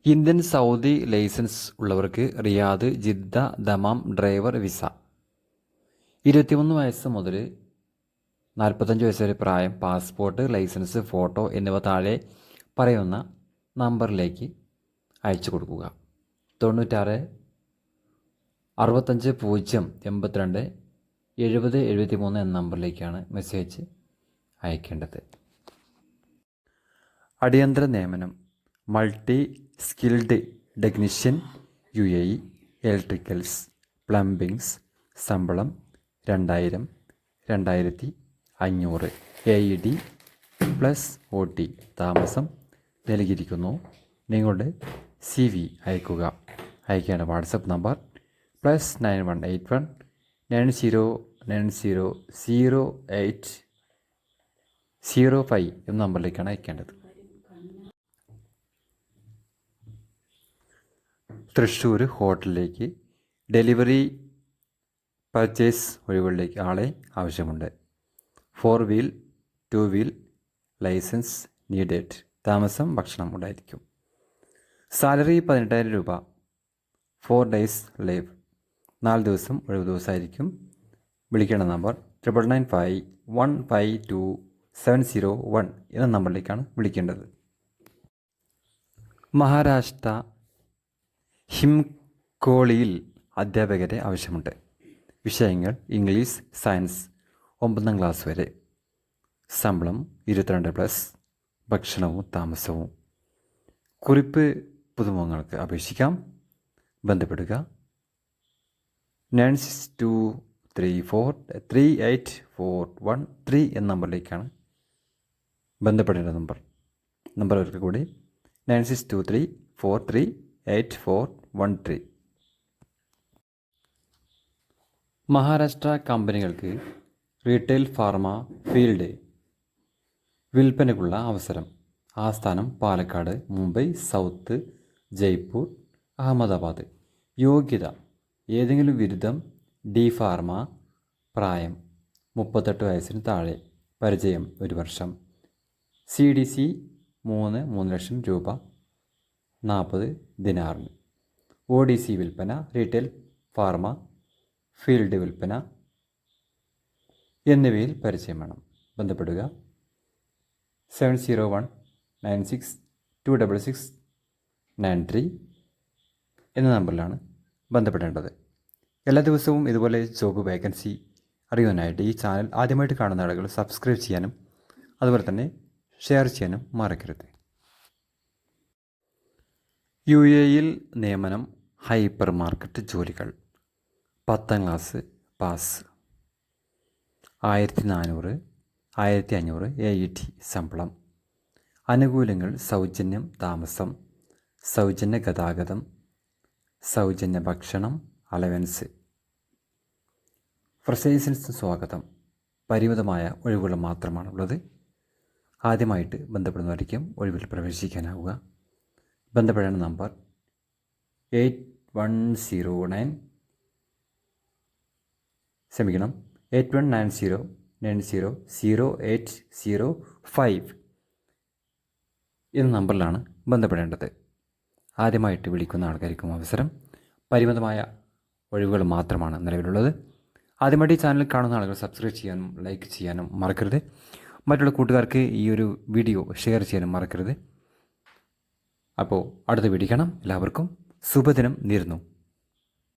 Indian Saudi licence ഉള്ളവർക്ക് Riyadh, Jeddah, Dammam driver visa. 21 വയസ്സ് മുതൽ 45 വയസ്സ് വരെ പ്രായം, പാസ്പോർട്ട്, ലൈസൻസ്, ഫോട്ടോ എന്നിവ താഴെ പറയുന്ന നമ്പറിലേക്ക് അയച്ചു കൊടുക്കുക. 96 65 0 82 70 73 എന്ന നമ്പറിലേക്കാണ് മെസ്സേജ് അയക്കേണ്ടത്. അടിയന്തര നിയമനം. Multi skilled technician UAE electricals plumbings. ശമ്പളം 2000 2500 AED പ്ലസ് OT. താമസം നൽകിയിരിക്കുന്നു. നിങ്ങളുടെ CV അയക്കുക. അയക്കേണ്ട വാട്സപ്പ് നമ്പർ +9181 9090 0805 എന്ന നമ്പറിലേക്കാണ് അയക്കേണ്ടത്. തൃശ്ശൂർ ഹോട്ടലിലേക്ക് ഡെലിവറി പർച്ചേസ് ഒഴിവുകളിലേക്ക് ആളെ ആവശ്യമുണ്ട്. 4 വീൽ 2 വീൽ ലൈസൻസ് നീഡഡ്. താമസം ഭക്ഷണം ഉണ്ടായിരിക്കും. സാലറി 18,000 രൂപ. 4 ഡേയ്സ് ലീവ്. 4 ദിവസം ഒഴിവ് ദിവസമായിരിക്കും. വിളിക്കേണ്ട നമ്പർ 995152 എന്ന നമ്പറിലേക്കാണ് വിളിക്കേണ്ടത്. മഹാരാഷ്ട്ര ഹിംകോളിയിൽ അധ്യാപകരെ ആവശ്യമുണ്ട്. വിഷയങ്ങൾ ഇംഗ്ലീഷ്, സയൻസ്, 9ാം ക്ലാസ് വരെ. ശമ്പളം 22+. ഭക്ഷണവും താമസവും. കുറിപ്പ് പുതുമുഖങ്ങൾക്ക് അപേക്ഷിക്കാം. ബന്ധപ്പെടുക 9623438413 എന്ന നമ്പറിലേക്കാണ് ബന്ധപ്പെടേണ്ട നമ്പറുകൾക്ക് കൂടി 9623438413. മഹാരാഷ്ട്ര കമ്പനികൾക്ക് റീറ്റെയിൽ ഫാർമ ഫീൽഡ് വിൽപ്പനയ്ക്കുള്ള അവസരം. ആസ്ഥാനം പാലക്കാട്, മുംബൈ സൗത്ത്, ജയ്പൂർ, അഹമ്മദാബാദ്. യോഗ്യത ഏതെങ്കിലും ബിരുദം, ഡി ഫാർമ. പ്രായം 38 വയസ്സിന് താഴെ. പരിചയം 1 വർഷം. CDC 3 ലക്ഷം രൂപ 40 ദിനാറിന്. ODC വിൽപ്പന, റീറ്റെയിൽ ഫാർമ, ഫീൽഡ് വിൽപ്പന എന്നിവയിൽ പരിചയം വേണം. ബന്ധപ്പെടുക 7019626693 എന്ന നമ്പറിലാണ് ബന്ധപ്പെടേണ്ടത്. എല്ലാ ദിവസവും ഇതുപോലെ ജോബ് വേക്കൻസി അറിയുവാനായിട്ട് ഈ ചാനൽ ആദ്യമായിട്ട് കാണുന്ന ആളുകൾ സബ്സ്ക്രൈബ് ചെയ്യാനും അതുപോലെ തന്നെ ഷെയർ ചെയ്യാനും മറക്കരുത്. UAEയിൽ നിയമനം. ഹൈപ്പർ മാർക്കറ്റ് ജോലികൾ. 10ാം ക്ലാസ് പാസ്. 1400 1500 AED ശമ്പളം. ആനുകൂല്യങ്ങൾ സൗജന്യം താമസം, സൗജന്യ ഗതാഗതം, സൗജന്യ ഭക്ഷണം, അലവൻസ്. ഫ്രഷേഴ്സിന് സ്വാഗതം. പരിമിതമായ ഒഴിവുകൾ മാത്രമാണുള്ളത്. ആദ്യമായിട്ട് ബന്ധപ്പെടുന്നവരായിരിക്കും ഒഴിവിൽ പ്രവേശിക്കാനാവുക. ബന്ധപ്പെടേണ്ട നമ്പർ 8190900805 എന്ന നമ്പറിലാണ് ബന്ധപ്പെടേണ്ടത്. ആദ്യമായിട്ട് വിളിക്കുന്ന ആൾക്കാർക്കും അവസരം. പരിമിതമായ ഒഴിവുകൾ മാത്രമാണ് നിലവിലുള്ളത്. ആദ്യമായിട്ട് ഈ ചാനൽ കാണുന്ന ആളുകൾ സബ്സ്ക്രൈബ് ചെയ്യാനും ലൈക്ക് ചെയ്യാനും മറക്കരുത്. മറ്റുള്ള കൂട്ടുകാർക്ക് ഈ ഒരു വീഡിയോ ഷെയർ ചെയ്യാനും മറക്കരുത്. അപ്പോൾ അടുത്ത വീഡിയോ കാണാം. എല്ലാവർക്കും ശുഭദിനം നേരുന്നു.